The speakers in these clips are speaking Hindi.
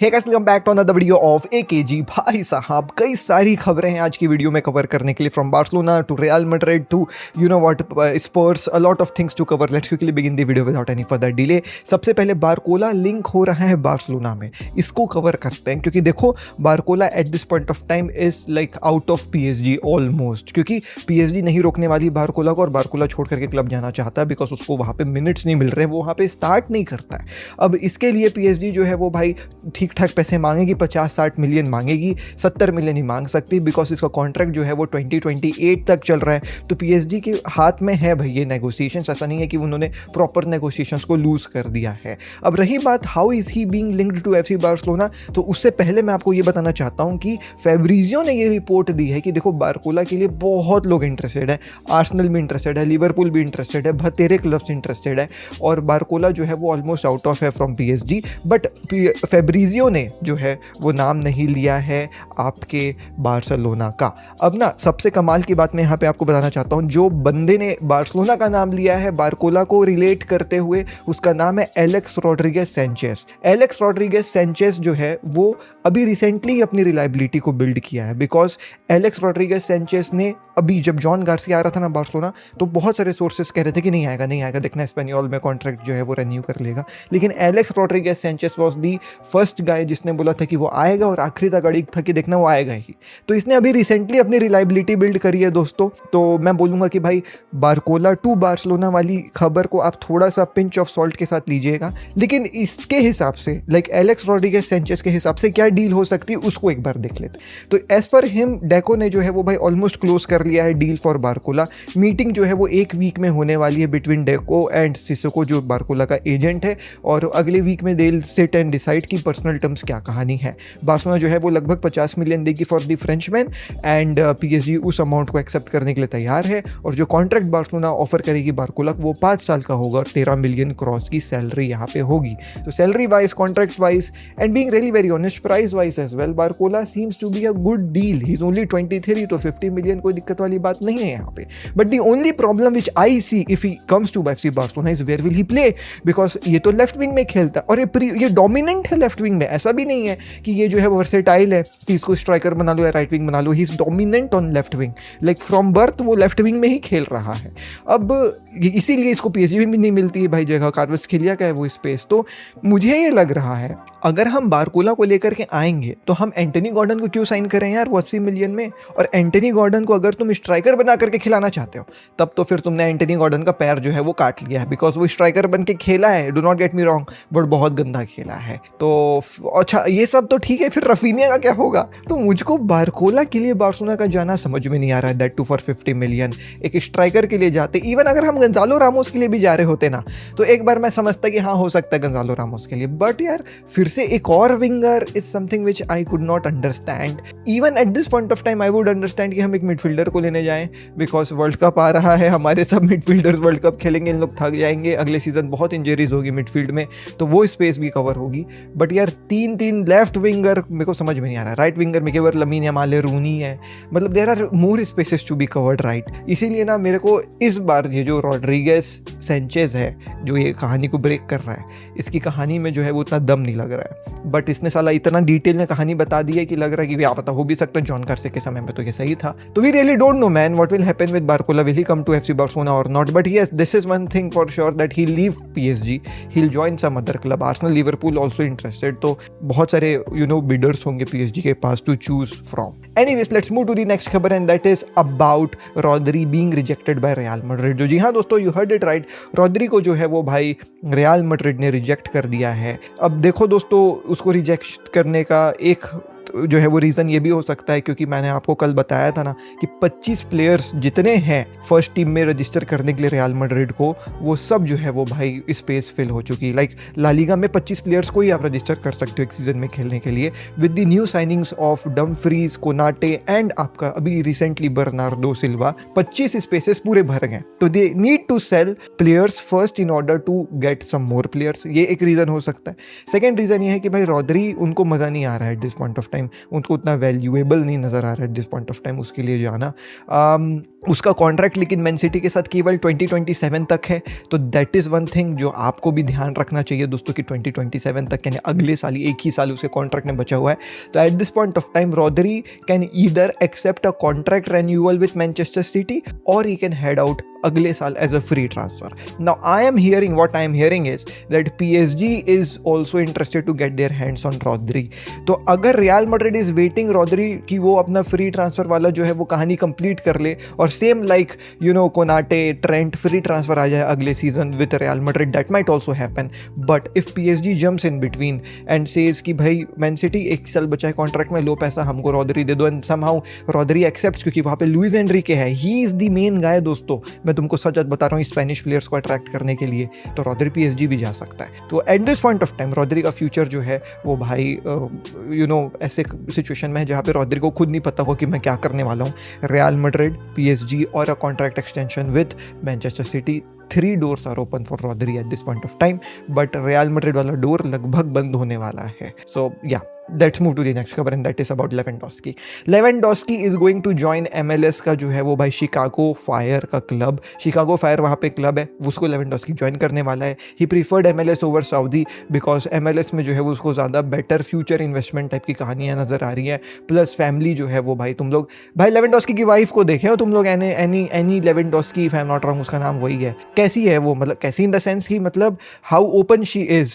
Hey guys, welcome back to another video of AKG. भाई साहब, कई सारी खबरें हैं आज की वीडियो में कवर करने के लिए, from Barcelona to Real Madrid to you know what Spurs, a lot of things to cover. Let's quickly begin the video without any further delay. सबसे पहले बारकोला लिंक हो रहा है बार्सिलोना में, इसको कवर करते हैं क्योंकि देखो Barcola eight this point of time is like out of PSG almost, क्योंकि पीएसजी नहीं रोकने वाली बारकोला को और बारकोला छोड़ करके क्लब जाना चाहता है बिकॉज उसको वहाँ पे मिनट्स नहीं मिल रहे हैं, वो वहाँ पे स्टार्ट नहीं करता है। अब इसके लिए पीएसजी जो है वो भाई ठीक ठाक पैसे मांगेगी, 50-60 मिलियन मांगेगी, 70 मिलियन ही मांग सकती है बिकॉज इसका कॉन्ट्रैक्ट जो है वो 2028 तक चल रहा है। तो पीएसजी के हाथ में है भाई ये नेगोशिएशंस, ऐसा नहीं है कि उन्होंने प्रॉपर नेगोशिएशंस को लूज कर दिया है। अब रही बात how is he being linked to FC Barcelona, तो उससे पहले मैं आपको ये बताना चाहता हूँ कि फैब्रिजियो ने ये रिपोर्ट दी है कि देखो बारकोला के लिए बहुत लोग इंटरेस्टेड है, आर्सेनल भी इंटरेस्टेड है, लिवरपूल भी इंटरेस्टेड है, बतेरे क्लब्स इंटरेस्टेड है और बारकोला जो है वो ऑलमोस्ट आउट ऑफ है फ्रॉम पीएसजी। बट फैब्रिजियो ने जो है वो नाम नहीं लिया है आपके बार्सिलोना का। अब ना सबसे कमाल की बात मैं यहाँ पे आपको बताना चाहता हूँ, जो बंदे ने बार्सिलोना का नाम लिया है बारकोला को रिलेट करते हुए, उसका नाम है Alex Rodriguez Sanchez. Alex Rodriguez Sanchez जो है वो अभी रिसेंटली अपनी रिलायबिलिटी को बिल्ड किया है बिकॉज एलेक्स रॉड्रिगेज सैंचेज ने अभी जब जॉन गार्सिया आ रहा था ना बार्सिलोना, तो बहुत सारे सोर्सेस कह रहे थे कि नहीं आएगा, देखना स्पेनियोल में कॉन्ट्रैक्ट जो है वो रेन्यू कर लेगा। लेकिन Alex Rodriguez Sanchez was the first guy जिसने बोला था कि वो आएगा और आखिरी तक अड़ी था कि देखना वो आएगा ही। तो इसने अभी रिसेंटली अपनी रिलायबिलिटी बिल्ड करी है दोस्तों। तो मैं बोलूँगा कि भाई बारकोला टू बार्सिलोना वाली खबर को आप थोड़ा सा पिंच ऑफ सॉल्ट के साथ लीजिएगा, लेकिन इसके हिसाब से लाइक एलेक्स रॉड्रिगेज सैंचेज के हिसाब से क्या डील हो सकती है उसको एक बार देख लेते। तो एज पर हिम डेको ने जो है वो भाई ऑलमोस्ट क्लोज कर लिया है डील फॉर बारकोला। मीटिंग जो है वो एक वीक में होने वाली है बिटवीन डेको एंड सिसोको जो बारकोला का एजेंट है, और अगले वीक में they will sit and decide की पर्सनल टर्म्स क्या कहानी है। बार्सिलोना जो है वो लगभग 50 मिलियन देगी for the Frenchman and PSG उस अमाउंट को एक्सेप्ट करने के लिए तैयार है। और जो कॉन्ट्रैक्ट बार्सिलोना ऑफर करेगी बारकोला को वो 5 साल का होगा और 13 मिलियन क्रॉस की सैलरी यहाँ पे होगी। तो salary wise, contract wise and being really very honest price wise as well, Barcola seems to be a good deal. He is only 23 तो 50 मिलियन कोई दिक्कत वाली बात नहीं है यहाँ पे। But the only problem which I see if he comes to FC Barcelona is where will he play, because ये तो लेफ्ट विंग में खेलता है और ये डोमिनेंट है लेफ्ट विंग में। ऐसा भी नहीं है कि ये जो है वर्सेटाइल है कि इसको स्ट्राइकर बना लो या राइट विंग बना लो। He is dominant on left wing, like from birth वो लेफ्ट विंग में ही खेल रहा है। अब इसीलिए इसको पीएसजी में भी नहीं मिलती है भाई जगह, कार्वस्केलिया का है वो स्पेस। तो मुझे ये लग रहा है अगर हम बारकोला को लेकर के आएंगे तो हम एंटनी गॉर्डन को क्यों साइन करें यार वो 80 मिलियन में। और एंटनी गॉर्डन को अगर तुम स्ट्राइकर बना करके खिलाना चाहते हो तब तो फिर तुमने एंटनी गॉर्डन का पैर जो है वो काट लिया है, बिकॉज वो स्ट्राइकर बन के खेला है, do not get me wrong, but बहुत गंदा खेला है। तो अच्छा ये सब तो ठीक है, फिर रफीनिया का क्या होगा। तो मुझको बारकोला के लिए बार्सिलोना का जाना समझ में नहीं आ रहा है, दैट टू फॉर 50 मिलियन। एक स्ट्राइकर के लिए जाते, इवन अगर हम गंजालो रामोस के लिए भी जा रहे होते ना तो एक बार मैं समझता कि हाँ हो सकता है गंजालो रामोस के लिए, बट यार फिर से एक और winger is something which I could not understand. Even at this point of time I would understand कि हम एक मिडफील्डर को लेने जाएं बिकॉज वर्ल्ड कप आ रहा है, हमारे सब मिडफील्डर्स वर्ल्ड कप खेलेंगे, इन लोग थक जाएंगे, अगले सीजन बहुत इंजरीज होगी मिडफील्ड में तो वो स्पेस भी कवर होगी। बट यार तीन लेफ्ट विंगर मेरे को समझ में नहीं आ रहा। राइट विंगर में केवल लमीन यामाल, रूनी है, मतलब there are more spaces to be covered right. इसीलिए ना मेरे को इस बार ये जो रॉड्रिगेज सैंचेज है जो ये कहानी को ब्रेक कर रहा है, इसकी कहानी में जो है वो उतना दम नहीं लग रहा है। बट इसने साला इतना डिटेल में कहानी बता दी है कि लग रहा है कि आप पता हो भी सकता है जॉन गार्सिया के समय में तो ये सही था। तो we really don't know man what will happen with Barcola, will he come to FC Barcelona और not. But yes, this is one thing for sure that he leave PSG, he will join some other club, Arsenal, Liverpool also interested. तो बहुत सारे बिडर्स होंगे पीएसजी के पास to choose from. Anyways let's move to the next खबर and that is about Rodri being rejected by real Madrid. जी हाँ दोस्तों, you heard it right, Rodri को जो है वो भाई रियल मैड्रिड ने रिजेक्ट कर दिया है। अब देखो दोस्तों, उसको रिजेक्ट करने का एक जो है वो रीज़न ये भी हो सकता है क्योंकि मैंने आपको कल बताया था ना कि 25 प्लेयर्स जितने हैं फर्स्ट टीम में रजिस्टर करने के लिए रियल मैड्रिड को, वो सब जो है वो भाई स्पेस फिल हो चुकी है। लाइक ला लीगा में 25 प्लेयर्स को ही आप रजिस्टर कर सकते हो एक सीजन में खेलने के लिए with the new signings of Dumfries, Konate and आपका अभी रिसेंटली बर्नार्डो सिल्वा। 25 स्पेसेस पूरे भर गए, तो they need to sell players first in order to get some more players. ये एक रीज़न हो सकता है। सेकेंड रीज़न ये है कि भाई रॉड्री उनको मज़ा नहीं आ रहा है eight this point of time time उनको उतना वैल्यूएबल नहीं नज़र आ रहा है eight this point of time उसके लिए जाना। उसका कॉन्ट्रैक्ट लेकिन मैन सिटी के साथ केवल 2027 तक है, तो दैट इज़ वन थिंग जो आपको भी ध्यान रखना चाहिए दोस्तों कि 2027 तक यानी अगले साल ही, एक ही साल उसके कॉन्ट्रैक्ट में बचा हुआ है। तो at this point of time Rodri can either accept a contract renewal with Manchester City और ही कैन हेड आउट अगले साल as a free transfer. Now I am hearing, what I am hearing is that PSG is also interested to get their hands on Rodri. तो अगर Real Madrid is waiting Rodri कि वो अपना फ्री ट्रांसफर वाला जो है वो कहानी कंप्लीट कर ले और same like you know Konate Trent free transfer आ जाए अगले season with Real Madrid, that might also happen. But if PSG jumps in between and says कि भाई मैन सिटी एक साल बचा है कॉन्ट्रैक्ट में, लो पैसा हमको रॉदरी दे दो, एंड समहाउ रॉदरी एक्सेप्ट्स क्योंकि वहाँ पे लुइस एनरिके है, he is the main guy दोस्तों। मैं तुमको सच बता रहा हूँ स्पेनिश प्लेयर्स को अट्रैक्ट करने के लिए, तो रॉदरी PSG भी जा सकता है। तो at this point of time Rodri का फ्यूचर जो है वो भाई यू नो ऐसे सिचुएशन में है जहाँ पे रॉदरी को खुद नहीं पता हो कि मैं क्या करने वाला हूँ। रियल मैड्रिड, PSG और a contract extension with Manchester city, 3 doors are open for Rodri at this point of time, but Real Madrid वाला डोर लगभग बंद होने वाला है। So yeah, let's move to the next खबर and that is about Lewandowski. Lewandowski is going to join MLS का जो है वो भाई शिकागो फायर का क्लब, शिकागो फायर वहाँ पे क्लब है, उसको Lewandowski ज्वाइन करने वाला है। He preferred MLS over Saudi because MLS में जो है वो उसको ज़्यादा बेटर फ्यूचर इन्वेस्टमेंट टाइप की कहानियाँ नज़र आ रही हैं, प्लस फैमिली जो है वो भाई तुम लोग भाई Lewandowski की वाइफ को देखे हो तुम लोग, any Lewandowski if I'm not wrong उसका नाम वही है। कैसी है वो, मतलब कैसी इन द सेंस कि मतलब how open she is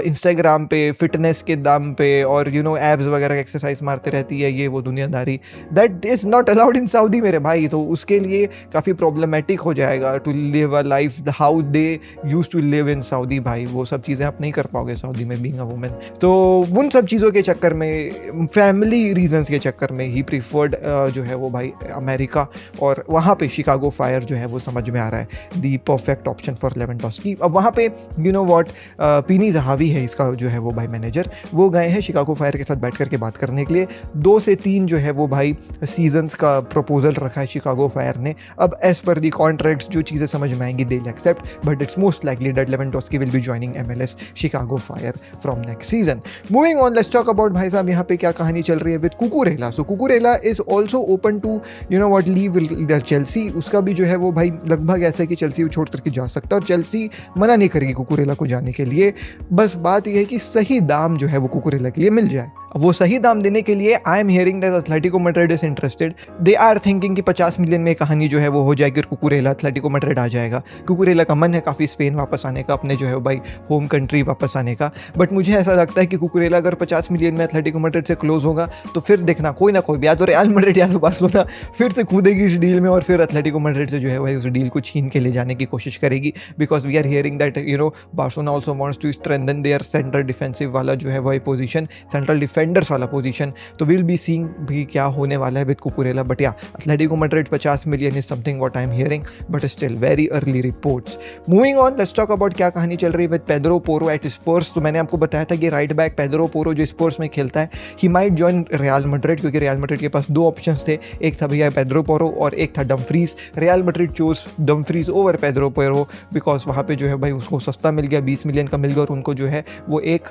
Instagram पे फिटनेस के दाम पे और यू नो एब्स वगैरह एक्सरसाइज मारते रहती है, ये वो दुनियादारी, that is not allowed in Saudi मेरे भाई। तो उसके लिए काफ़ी प्रॉब्लमेटिक हो जाएगा to live a life how they use to live in Saudi भाई, वो सब चीज़ें आप नहीं कर पाओगे सऊदी में बीइंग अ वुमेन। तो उन सब चीज़ों के चक्कर में, फैमिली रीजंस के चक्कर में ही प्रीफर्ड जो है वो भाई अमेरिका, और वहाँ पे शिकागो फायर जो है वो समझ में आ रहा है दी परफेक्ट ऑप्शन फॉर लेवेंडोस्की। अब वहाँ पे यू नो व्हाट, पीनी जहावी है इसका जो है वो भाई मैनेजर, वो गए हैं शिकागो फायर के साथ बैठ करके बात करने के लिए। 2 से 3 जो है वो भाई सीजन्स का प्रपोजल रखा है शिकागो फायर ने। अब एज पर दी कॉन्ट्रैक्ट्स जो चीज़ें समझ में आएंगी they will accept, but it's most likely that Lewandowski will be joining MLS Chicago Fire from next season. Moving on, let's talk about भाई साहब यहाँ पे क्या कहानी चल रही है with Cucurella. So Cucurella is also open to you know what leave Chelsea. उसका भी जो है वो भाई लगभग ऐसा है कि चेल्सी छोड़ करके जा सकता है और चेल्सी मना नहीं करेगी कुकुरेला को जाने के लिए। बस बात यह है कि सही दाम जो है वो कुकुरेला के लिए मिल जाए। वो सही दाम देने के लिए I am hearing that Atletico Madrid is interested. They are thinking कि 50 मिलियन में कहानी जो है वो हो जाएगी और कुकुरेला एथलेटिको मैड्रिड आ जाएगा। कुकुरेला का मन है काफ़ी स्पेन वापस आने का, अपने जो है भाई होम कंट्री वापस आने का, बट मुझे ऐसा लगता है कि कुकुरेला अगर 50 मिलियन में एथलेटिको मैड्रिड से क्लोज होगा तो फिर देखना कोई ना कोई, या तो रियल मैड्रिड या तो बार्सिलोना फिर से कूदेगी इस डील में और फिर एथलेटिको मैड्रिड से जो है भाई उस डील को छीन के ले जाने की कोशिश करेगी। Because we are hearing that you know Barcelona also wants to strengthen their centre defensive वाला जो है वही पोजीशन, सेंट्रल डिफेंडर्स वाला पोजीशन। तो विल बी सीइंग भी क्या होने वाला है विद कुकुरेला। बट या Atletico Madrid 50 million is something what I am hearing, but still very early reports. Moving on, let's talk about क्या कहानी चल रही है विद पेड्रो पोरो एट स्पर्स। तो मैंने आपको बताया था कि राइट बैक पेड्रो पोरो जो स्पर्स में खेलता है, he might join real Madrid, क्योंकि रियल मैड्रिड के पास 2 ऑप्शंस थे, एक था भैया पेड्रो पोरो और एक था Dumfries. Real Madrid choose Dumfries over Pedro Porro because वहाँ पे जो है भाई उसको सस्ता मिल गया, 20 मिलियन का मिल गया, और उनको जो है वो एक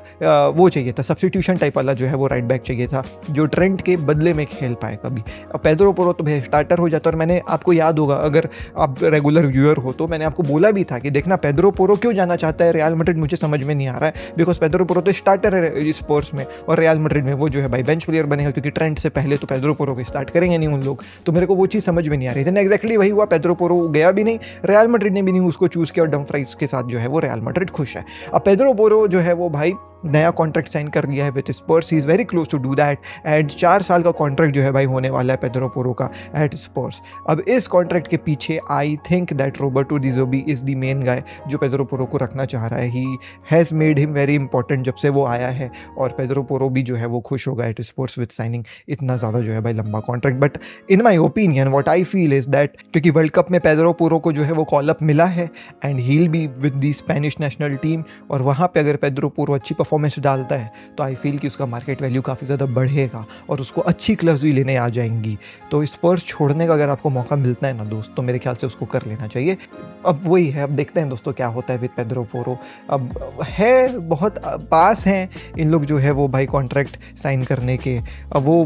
वो चाहिए था, सब्स्टिट्यूशन टाइप वाला जो है वो राइट बैक चाहिए था जो ट्रेंट के बदले में खेल पाए कभी। अब पेड्रो पोरो तो भाई स्टार्टर हो जाता, और मैंने आपको याद होगा अगर आप रेगुलर व्यूअर हो तो मैंने आपको बोला भी था कि देखना पेड्रो पोरो क्यों जाना चाहता है रियल मैड्रिड, मुझे समझ में नहीं आ रहा है। बिकॉज पेड्रो पोरो तो स्टार्टर है स्पर्स में और रियल मैड्रिड में वो जो है भाई बेंच प्लेयर बनेगा, क्योंकि ट्रेंट से पहले तो पेड्रो पोरो को स्टार्ट करेंगे नहीं उन लोग। तो मेरे को वो चीज़ समझ में नहीं आ रही थी। एक्जैक्टली वही हुआ, पेड्रो पोरो गया भी नहीं, रियल मैड्रिड ने भी नहीं उसको चूज़ किया, और डमफ्राइज के साथ जो है वो रियल मैड्रिड खुश है। अब पेड्रो पोरो जो है वो भाई नया कॉन्ट्रैक्ट साइन कर लिया है with Spurs, he is very close to do that, and 4 साल का कॉन्ट्रैक्ट जो है भाई होने वाला है पेड्रो पोरो का एट स्पर्स। अब इस कॉन्ट्रैक्ट के पीछे I think that Roberto D ज़र्बी is the main guy जो पेड्रो पोरो को रखना चाह रहा है। He has made him very important जब से वो आया है, और पेड्रो पोरो भी जो है वो खुश होगा एट स्पर्स विद साइनिंग इतना ज़्यादा जो है भाई लंबा contract. But in my opinion what I feel is that क्योंकि वर्ल्ड कप में पेड्रो पोरो को जो है वो कॉल अप मिला है and he will be with the Spanish national team, और वहाँ पर अगर पेड्रो पोरो अच्छी परफॉर्मेंस डालता है तो आई फील कि उसका मार्केट वैल्यू काफ़ी ज़्यादा बढ़ेगा और उसको अच्छी क्लब्स भी लेने आ जाएंगी। तो स्पर्स छोड़ने का अगर आपको मौका मिलता है ना दोस्त, तो मेरे ख्याल से उसको कर लेना चाहिए। अब वही है, अब देखते हैं दोस्तों क्या होता है विद पेड्रो पोरो। अब है बहुत पास हैं इन लोग जो है वो भाई कॉन्ट्रैक्ट साइन करने के। अब वो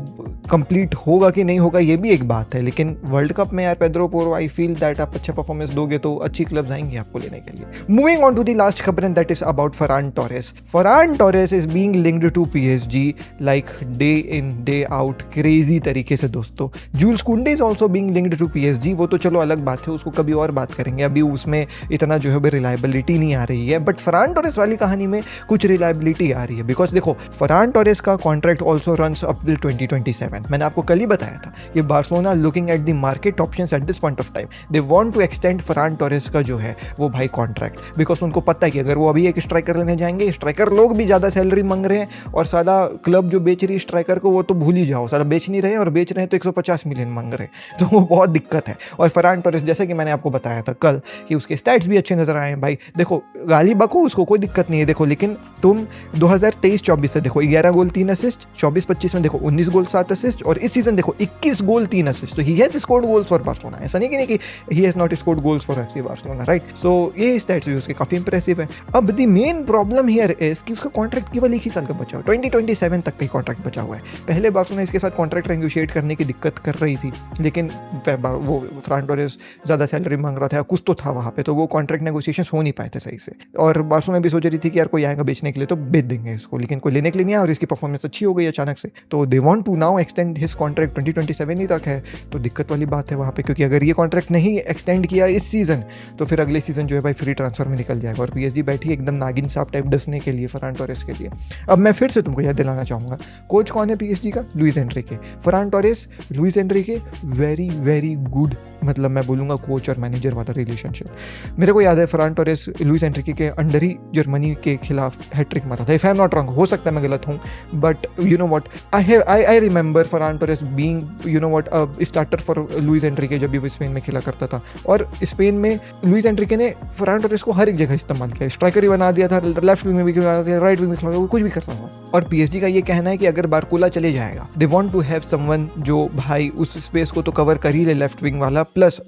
कंप्लीट होगा कि नहीं होगा ये भी एक बात है, लेकिन वर्ल्ड कप में यार Pedro Porro I feel that आप अच्छा परफॉर्मेंस दोगे तो अच्छी क्लब्स आएंगे आपको लेने के लिए। Moving on to the last खबर and that is about Ferran Torres. Ferran Torres is being linked to PSG like day in day out, crazy तरीके से दोस्तों। Jules Kounde is also being linked to PSG, वो तो चलो अलग बात है, उसको कभी और बात करेंगे, अभी उसमें इतना जो है रिलायबिलिटी नहीं आ रही है। बट फरहान टोरेस वाली कहानी में कुछ रिलायबिलिटी आ रही है, बिकॉज देखो फरहान टोरेस का contract also runs up till 2027। मैंने आपको कल ही बताया था कि Barcelona looking at the market options at this point of time, they want to extend Farhan Torres का जो है वो भाई कॉन्ट्रैक्ट, बिकॉज उनको पता है कि अगर वो अभी एक स्ट्राइकर लेने जाएंगे, स्ट्राइकर लोग भी ज़्यादा सैलरी मांग रहे हैं और साला क्लब जो बेच रही है स्ट्राइकर को वो तो भूल ही जाओ, साला बेच नहीं रहे और बेच रहे हैं तो 150 मिलियन मांग रहे हैं, तो वो बहुत दिक्कत है। और फरहान टोरेस जैसे कि मैंने आपको बताया था कल कि उसके स्टैट्स भी अच्छे नजर आए हैं भाई, देखो गाली बको उसको कोई दिक्कत नहीं है, देखो लेकिन तुम 2023-24 से देखो 11 गोल 3 असिस्ट, 24-25 में देखो 19 गोल 7 असिस्ट, और इस सीजन देखो 21 गोल 3 असिस्ट, तो he has scored goals for Barcelona, ऐसा नहीं कि he has not scored goals for FC Barcelona, right. So ये स्टैट्स भी उसके काफी इंप्रेसिव है। अब the main problem here is कि उसका कॉन्ट्रैक्ट केवल एक ही साल का बचा हुआ, 2027 तक का कॉन्ट्रैक्ट बचा हुआ है। पहले बार्सिलोना इसके साथ कॉन्ट्रैक्ट नेगोशिएट करने की दिक्कत कर रही थी, लेकिन वो फरहान टोरेस ज़्यादा सैलरी मांग रहा था, कुछ तो था वहाँ पे, तो वो कॉन्ट्रैक्ट नेगोशिएशन हो नहीं पाए थे सही से। और बार्सिलोना भी सोच रही थी कि यार कोई आएगा बेचने के लिए तो बेच देंगे इसको, लेकिन कोई लेने के लिए नहीं आया और इसकी परफॉर्मेंस अच्छी हो गई अचानक से, तो they want to now extend his contract 2027 ही तक है। तो दिक्कत वाली बात है वहाँ पे, क्योंकि अगर ये कॉन्ट्रैक्ट नहीं एक्सटेंड किया इस सीजन तो फिर अगले सीजन जो है भाई फ्री ट्रांसफर में निकल जाएगा, और पीएसजी बैठी एकदम नागिन साहब टाइप डसने के लिए फरहान टोरेस के लिए। अब मैं फिर से तुमको याद दिलाना चाहूँगा कोच कौन है पीएसजी का, Luis Enrique. Farhan Torres Luis Enrique very very good, मतलब मैं बोलूँगा कोच और मैनेजर वाला रिलेशनशिप। मेरे को याद है फरहान टोरेस लुइस एनरिके के अंडर ही जर्मनी के खिलाफ हैट्रिक मारा था, if I am not wrong, हो सकता है मैं गलत हूँ, but you know what I remember Farhan Torres being you know what starter for Luis Enrique जब भी वो स्पेन में खेला करता था। और स्पेन में लुइस एनरिके ने फरहान टोरेस को हर एक जगह इस्तेमाल किया, स्ट्राइकर ही बना दिया था, लेफ्ट विंग में भी बना दिया, राइट विंग में कुछ भी करता था। और पीएसजी का ये कहना है कि अगर बारकुला चले जाएगा, they want to have someone जो भाई उस स्पेस को तो कवर कर ही ले, लेफ्ट विंग वाला, प्लस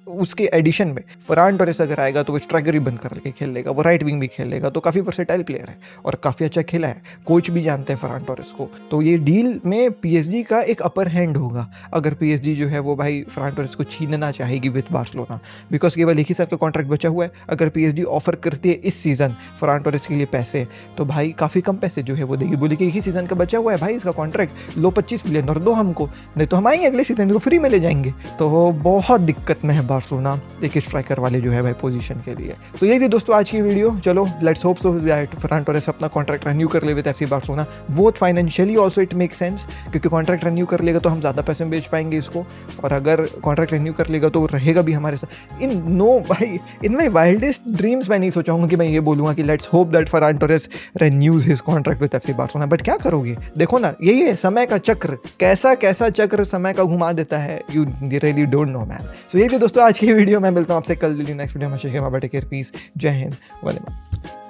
उसके एडिशन में फरहान टोरेस अगर आएगा तो वो स्ट्राइकर भी बंद करके खेल लेगा, वो राइट विंग भी खेल लेगा, तो काफ़ी वर्सेटाइल प्लेयर है और काफ़ी अच्छा खेला है, कोच भी जानते हैं फरहान टोरेस को। तो ये डील में पीएसजी का एक अपर हैंड होगा अगर पीएसजी जो है वो भाई फरहान टोरेस को छीनना चाहेगी विद बार्सिलोना, बिकॉज केवल एक ही साल का कॉन्ट्रैक्ट बचा हुआ है। अगर पीएसजी ऑफर करती है इस सीज़न फरहान टोरेस के लिए पैसे, तो भाई काफ़ी कम पैसे जो है वो देगी, बोली कि एक ही सीज़न का बचा हुआ है भाई इसका कॉन्ट्रैक्ट, लो 25 मिलियन और दो हमको, नहीं तो हम आएंगे अगले सीजन को फ्री में ले जाएंगे। तो बहुत दिक्कत में है बार्सिलोना एक स्ट्राइकर वाले जो है भाई पोजीशन के लिए। तो यही थी दोस्तों आज की वीडियो, चलो let's hope so that Farhan Torres अपना कॉन्ट्रैक्ट रिन्यू कर ले with FC Barcelona, both financially also it make sense, क्योंकि कॉन्ट्रैक्ट रिन्यू कर लेगा तो हम ज़्यादा पैसे में बेच पाएंगे इसको, और अगर कॉन्ट्रैक्ट रिन्यू कर लेगा तो रहेगा भी हमारे साथ। इन माई वाइल्डेस्ट ड्रीम्स मैं नहीं सोचाऊंगा कि मैं ये बोलूँगा कि let's hope that Farhan Torres renews his contract with FC Barcelona, but क्या करोगे, देखो ना यही है समय का चक्र, कैसा चक्र समय का घुमा देता है, you really don't know man. So यही थी दोस्तों आज की वीडियो, मैं मिलता हूँ आपसे कल नेक्स्ट वीडियो में। टेक केयर, पीस, जय हिंद, वंदे मातरम।